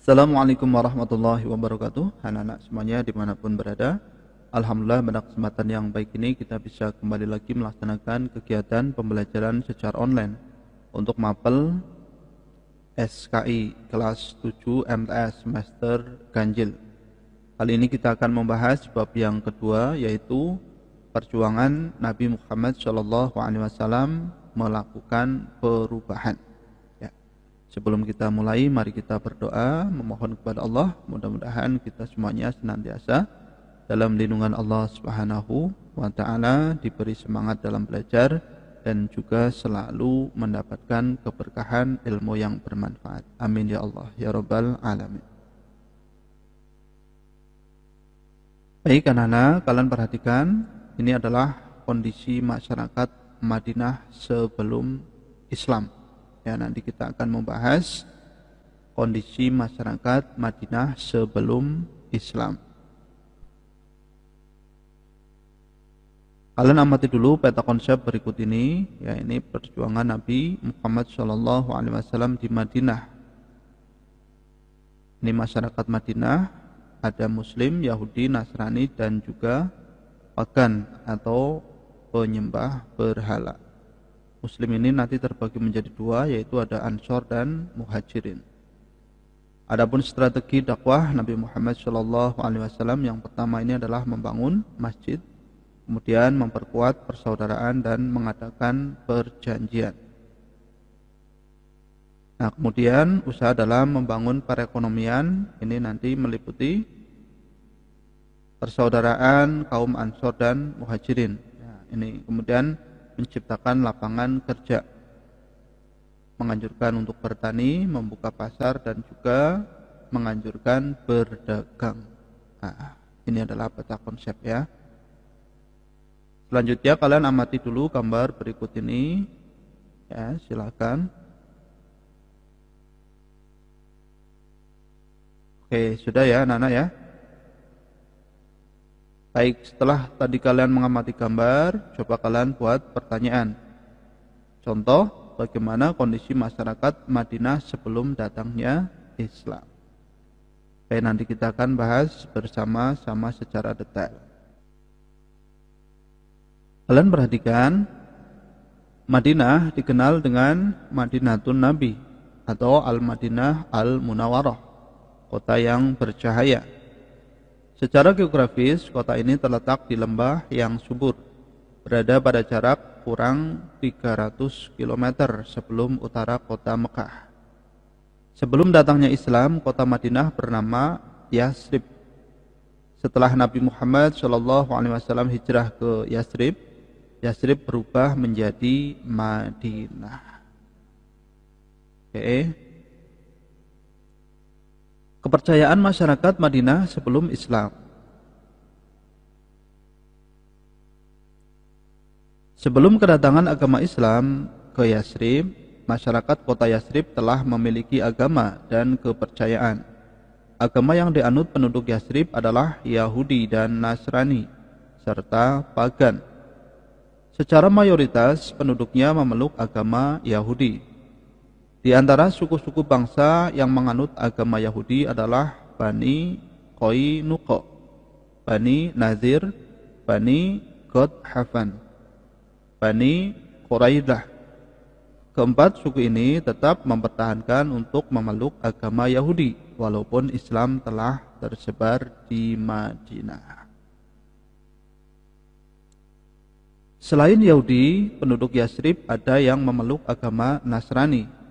Assalamualaikum warahmatullahi wabarakatuh. Anak-anak semuanya dimanapun berada, alhamdulillah pada kesempatan yang baik ini kita bisa kembali lagi melaksanakan kegiatan pembelajaran secara online untuk mapel SKI kelas 7 MTS semester ganjil. Kali ini kita akan membahas bab yang kedua, yaitu perjuangan Nabi Muhammad SAW melakukan perubahan. Sebelum kita mulai, mari kita berdoa, memohon kepada Allah, mudah-mudahan kita semuanya senantiasa dalam lindungan Allah Subhanahu wa Ta'ala, diberi semangat dalam belajar dan juga selalu mendapatkan keberkahan ilmu yang bermanfaat. Amin ya Allah ya Rabbal alamin. Baik anak-anak, kalian perhatikan, ini adalah kondisi masyarakat Madinah sebelum Islam. Ya, nanti kita akan membahas kondisi masyarakat Madinah sebelum Islam. Kalian amati dulu peta konsep berikut ini, ya, ini perjuangan Nabi Muhammad SAW di Madinah. Ini masyarakat Madinah, ada Muslim, Yahudi, Nasrani, dan juga pagan atau penyembah berhala. Muslim ini nanti terbagi menjadi dua, yaitu ada Ansor dan Muhajirin. Adapun strategi dakwah Nabi Muhammad SAW yang pertama ini adalah membangun masjid, kemudian memperkuat persaudaraan dan mengadakan perjanjian. Nah, kemudian usaha dalam membangun perekonomian ini nanti meliputi persaudaraan kaum Ansor dan Muhajirin. Nah, ini kemudian menciptakan lapangan kerja, menganjurkan untuk bertani, membuka pasar, dan juga menganjurkan berdagang. Nah, ini adalah peta konsep ya. Selanjutnya kalian amati dulu gambar berikut ini. Ya, silakan. Oke, sudah ya anak-anak ya. Baik, setelah tadi kalian mengamati gambar, coba kalian buat pertanyaan. Contoh, bagaimana kondisi masyarakat Madinah sebelum datangnya Islam. Oke, nanti kita akan bahas bersama-sama secara detail. Kalian perhatikan, Madinah dikenal dengan Madinatun Nabi atau Al-Madinah Al-Munawwarah, kota yang bercahaya. Secara geografis, kota ini terletak di lembah yang subur, berada pada jarak kurang 300 km sebelum utara kota Mekah. Sebelum datangnya Islam, kota Madinah bernama Yasrib. Setelah Nabi Muhammad SAW hijrah ke Yasrib, Yasrib berubah menjadi Madinah. Oke. Kepercayaan masyarakat Madinah sebelum Islam. Sebelum kedatangan agama Islam ke Yasrib, masyarakat kota Yasrib telah memiliki agama dan kepercayaan. Agama yang dianut penduduk Yasrib adalah Yahudi dan Nasrani, serta pagan. Secara mayoritas penduduknya memeluk agama Yahudi. Di antara suku-suku bangsa yang menganut agama Yahudi adalah Bani Qainuqa, Bani Nazir, Bani Ghathafan, Bani Quraidah. Keempat suku ini tetap mempertahankan untuk memeluk agama Yahudi walaupun Islam telah tersebar di Madinah. Selain Yahudi, penduduk Yasrib ada yang memeluk agama Nasrani.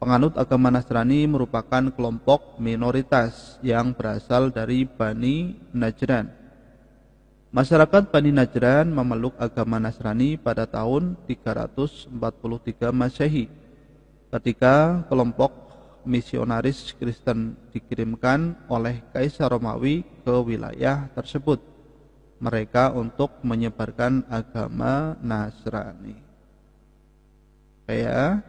Penganut agama Nasrani merupakan kelompok minoritas yang berasal dari Bani Najran. Masyarakat Bani Najran memeluk agama Nasrani pada tahun 343 Masehi, ketika kelompok misionaris Kristen dikirimkan oleh Kaisar Romawi ke wilayah tersebut. Mereka untuk menyebarkan agama Nasrani. Ya.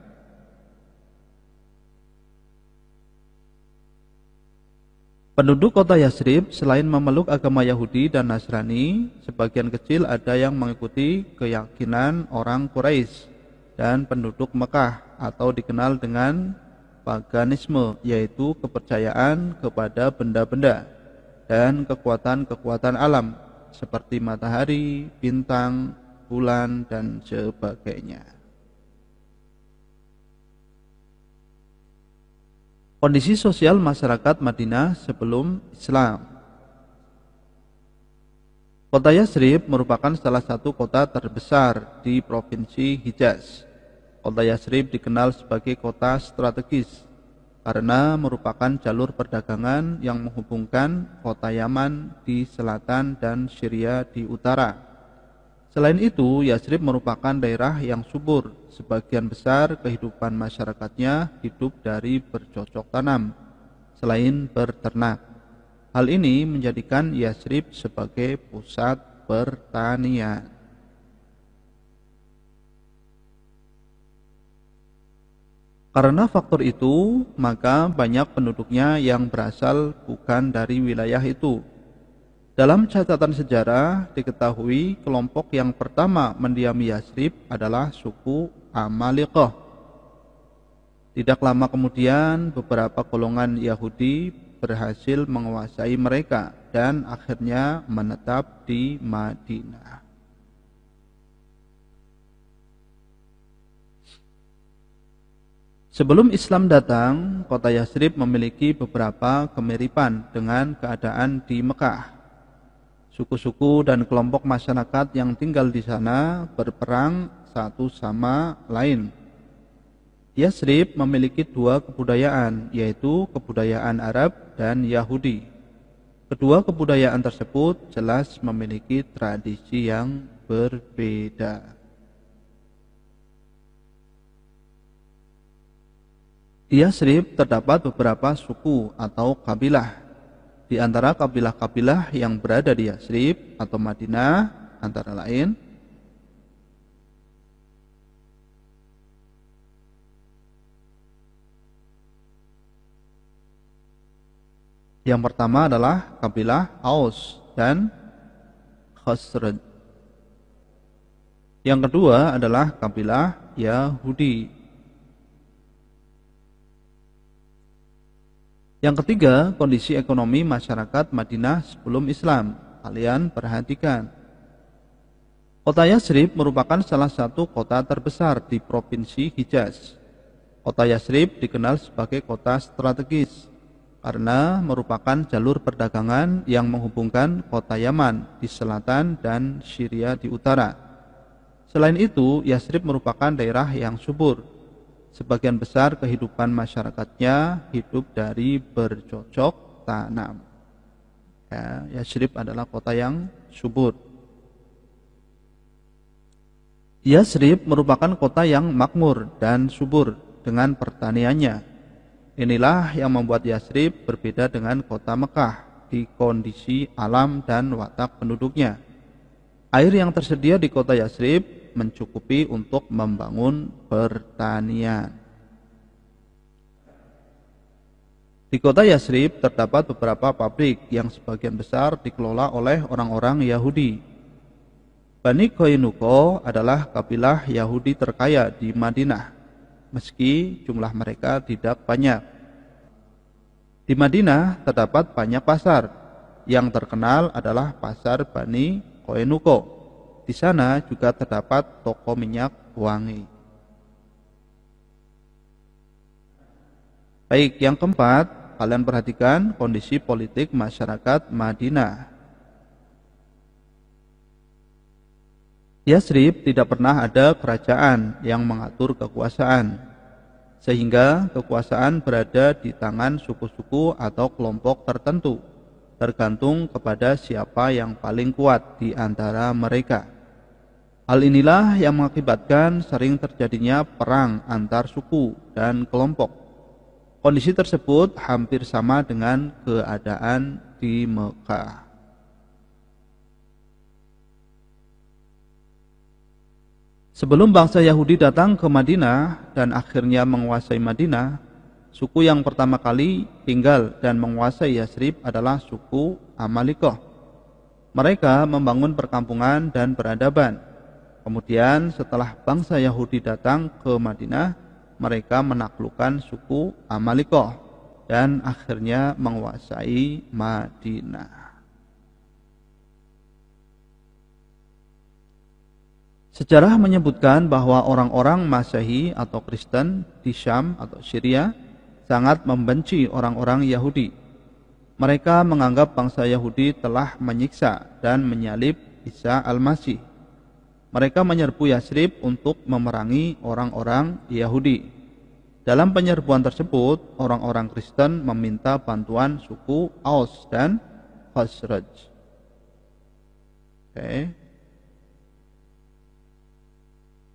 Penduduk kota Yasrib selain memeluk agama Yahudi dan Nasrani, sebagian kecil ada yang mengikuti keyakinan orang Quraisy dan penduduk Mekah atau dikenal dengan paganisme, yaitu kepercayaan kepada benda-benda dan kekuatan-kekuatan alam seperti matahari, bintang, bulan, dan sebagainya. Kondisi sosial masyarakat Madinah sebelum Islam. Kota Yatsrib merupakan salah satu kota terbesar di Provinsi Hijaz. Kota Yatsrib dikenal sebagai kota strategis karena merupakan jalur perdagangan yang menghubungkan kota Yaman di selatan dan Syria di utara. Selain itu, Yatsrib merupakan daerah yang subur. Sebagian besar kehidupan masyarakatnya hidup dari bercocok tanam, selain berternak. Hal ini menjadikan Yatsrib sebagai pusat pertanian. Karena faktor itu, maka banyak penduduknya yang berasal bukan dari wilayah itu. Dalam catatan sejarah diketahui kelompok yang pertama mendiami Yatsrib adalah suku Amalikah. Tidak lama kemudian beberapa golongan Yahudi berhasil menguasai mereka dan akhirnya menetap di Madinah. Sebelum Islam datang, kota Yatsrib memiliki beberapa kemiripan dengan keadaan di Mekah. Suku-suku dan kelompok masyarakat yang tinggal di sana berperang satu sama lain. Yatsrib memiliki dua kebudayaan, yaitu kebudayaan Arab dan Yahudi. Kedua kebudayaan tersebut jelas memiliki tradisi yang berbeda. Di Yatsrib terdapat beberapa suku atau kabilah. Di antara kabilah-kabilah yang berada di Yatsrib atau Madinah antara lain yang pertama adalah kabilah Aus dan Khazraj. Yang kedua adalah kabilah Yahudi. Yang ketiga, kondisi ekonomi masyarakat Madinah sebelum Islam. Kalian perhatikan. Kota Yatsrib merupakan salah satu kota terbesar di Provinsi Hijaz. Kota Yatsrib dikenal sebagai kota strategis karena merupakan jalur perdagangan yang menghubungkan kota Yaman di selatan dan Syria di utara. Selain itu, Yatsrib merupakan daerah yang subur. Sebagian besar kehidupan masyarakatnya hidup dari bercocok tanam. Yatsrib adalah kota yang subur. Yatsrib merupakan kota yang makmur dan subur dengan pertaniannya. Inilah yang membuat Yatsrib berbeda dengan kota Mekah di kondisi alam dan watak penduduknya. Air yang tersedia di kota Yatsrib mencukupi untuk membangun pertanian. Di kota Yatsrib terdapat beberapa pabrik yang sebagian besar dikelola oleh orang-orang Yahudi. Bani Qainuqa adalah kabilah Yahudi terkaya di Madinah, meski jumlah mereka tidak banyak. Di Madinah terdapat banyak pasar. Yang terkenal adalah pasar Bani Qainuqa. Di sana juga terdapat toko minyak wangi. Baik, yang keempat, kalian perhatikan kondisi politik masyarakat Madinah. Yatsrib tidak pernah ada kerajaan yang mengatur kekuasaan, sehingga kekuasaan berada di tangan suku-suku atau kelompok tertentu, tergantung kepada siapa yang paling kuat di antara mereka. Hal inilah yang mengakibatkan sering terjadinya perang antar suku dan kelompok. Kondisi tersebut hampir sama dengan keadaan di Mekah. Sebelum bangsa Yahudi datang ke Madinah dan akhirnya menguasai Madinah, suku yang pertama kali tinggal dan menguasai Yatsrib adalah suku Amalikah. Mereka membangun perkampungan dan peradaban. Kemudian setelah bangsa Yahudi datang ke Madinah, mereka menaklukkan suku Amalikoh dan akhirnya menguasai Madinah. Sejarah menyebutkan bahwa orang-orang Masehi atau Kristen di Syam atau Syria sangat membenci orang-orang Yahudi. Mereka menganggap bangsa Yahudi telah menyiksa dan menyalib Isa Al-Masih. Mereka menyerbu Yasrib untuk memerangi orang-orang Yahudi. Dalam penyerbuan tersebut, orang-orang Kristen meminta bantuan suku Aus dan Khazraj.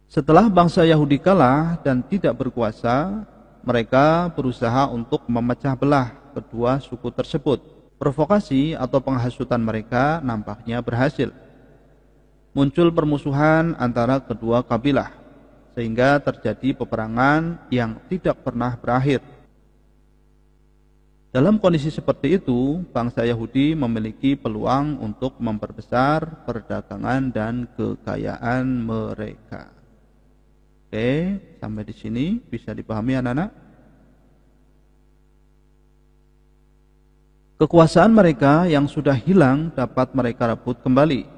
Setelah bangsa Yahudi kalah dan tidak berkuasa, mereka berusaha untuk memecah belah kedua suku tersebut. Provokasi atau penghasutan mereka nampaknya berhasil. Muncul permusuhan antara kedua kabilah, sehingga terjadi peperangan yang tidak pernah berakhir. Dalam kondisi seperti itu, bangsa Yahudi memiliki peluang untuk memperbesar perdagangan dan kekayaan mereka. Oke, sampai di sini bisa dipahami anak-anak? Kekuasaan mereka yang sudah hilang dapat mereka rebut kembali,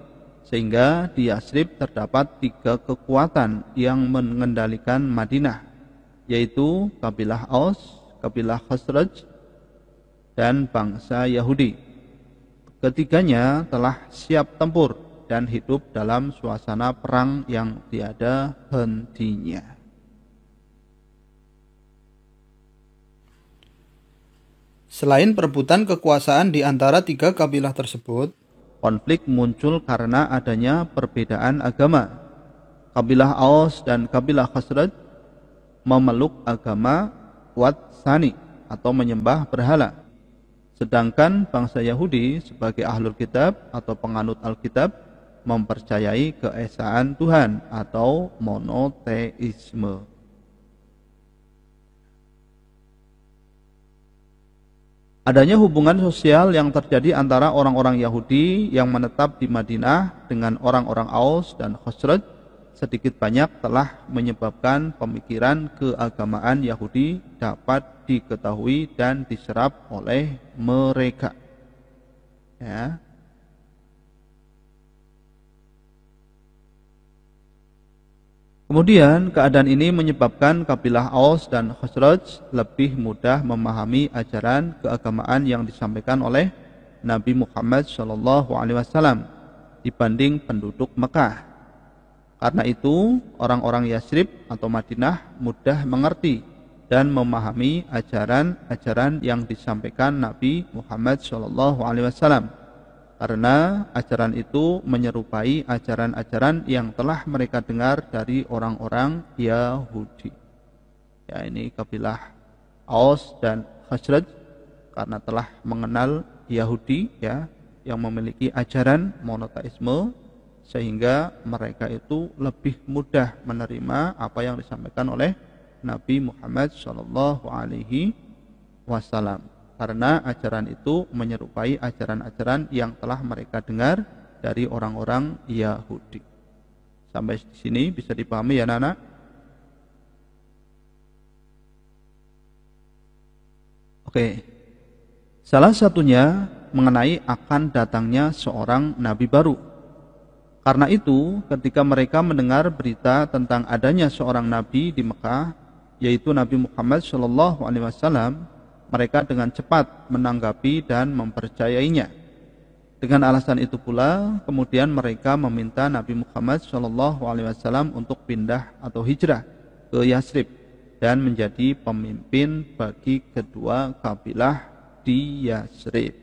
sehingga di Yasrib terdapat 3 kekuatan yang mengendalikan Madinah, yaitu kabilah Aus, kabilah Khazraj, dan bangsa Yahudi. Ketiganya telah siap tempur dan hidup dalam suasana perang yang tiada hentinya. Selain perebutan kekuasaan di antara 3 kabilah tersebut, konflik muncul karena adanya perbedaan agama. Kabilah Aus dan kabilah Khazraj memeluk agama Wat Sani atau menyembah berhala. Sedangkan bangsa Yahudi sebagai ahlul kitab atau penganut Alkitab mempercayai keesaan Tuhan atau monoteisme. Adanya hubungan sosial yang terjadi antara orang-orang Yahudi yang menetap di Madinah dengan orang-orang Aus dan Khazraj sedikit banyak telah menyebabkan pemikiran keagamaan Yahudi dapat diketahui dan diserap oleh mereka. Ya. Kemudian keadaan ini menyebabkan kabilah Aus dan Khazraj lebih mudah memahami ajaran keagamaan yang disampaikan oleh Nabi Muhammad SAW dibanding penduduk Mekah. Karena itu orang-orang Yasrib atau Madinah mudah mengerti dan memahami ajaran-ajaran yang disampaikan Nabi Muhammad SAW. Karena ajaran itu menyerupai ajaran-ajaran yang telah mereka dengar dari orang-orang Yahudi. Ya, ini kabilah Aus dan Khazraj karena telah mengenal Yahudi ya yang memiliki ajaran monoteisme, sehingga mereka itu lebih mudah menerima apa yang disampaikan oleh Nabi Muhammad SAW. Karena ajaran itu menyerupai ajaran-ajaran yang telah mereka dengar dari orang-orang Yahudi. Sampai di sini bisa dipahami ya anak-anak? Oke. Salah satunya mengenai akan datangnya seorang nabi baru. Karena itu, ketika mereka mendengar berita tentang adanya seorang nabi di Mekah, yaitu Nabi Muhammad SAW, mereka dengan cepat menanggapi dan mempercayainya. Dengan alasan itu pula, kemudian mereka meminta Nabi Muhammad SAW untuk pindah atau hijrah ke Yasrib dan menjadi pemimpin bagi kedua kabilah di Yasrib.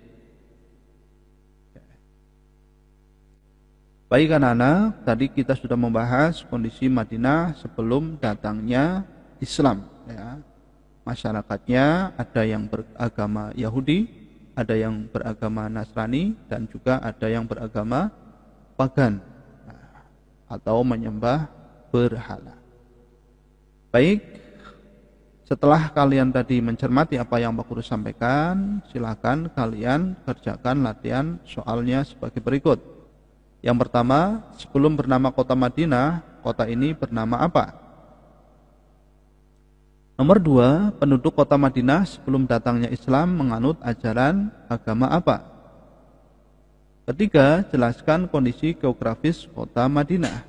Baik anak-anak, tadi kita sudah membahas kondisi Madinah sebelum datangnya Islam. Ya. Masyarakatnya ada yang beragama Yahudi, ada yang beragama Nasrani, dan juga ada yang beragama pagan atau menyembah berhala. Baik, setelah kalian tadi mencermati apa yang Pak Guru sampaikan, silakan kalian kerjakan latihan soalnya sebagai berikut. Yang pertama, sebelum bernama kota Madinah, kota ini bernama apa? Nomor 2, penduduk kota Madinah sebelum datangnya Islam menganut ajaran agama apa? Ketiga, jelaskan kondisi geografis kota Madinah.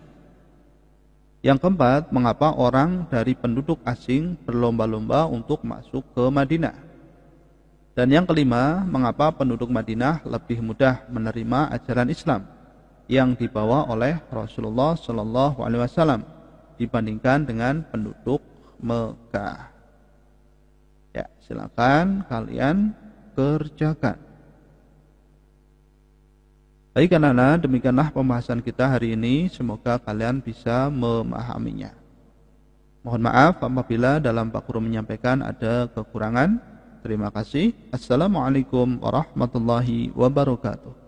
Yang keempat, mengapa orang dari penduduk asing berlomba-lomba untuk masuk ke Madinah? Dan yang kelima, mengapa penduduk Madinah lebih mudah menerima ajaran Islam yang dibawa oleh Rasulullah SAW dibandingkan dengan penduduk Mekah? Ya, silakan kalian kerjakan. Baik anak-anak, demikianlah pembahasan kita hari ini. Semoga kalian bisa memahaminya. Mohon maaf apabila dalam Pak Guru menyampaikan ada kekurangan. Terima kasih. Assalamualaikum warahmatullahi wabarakatuh.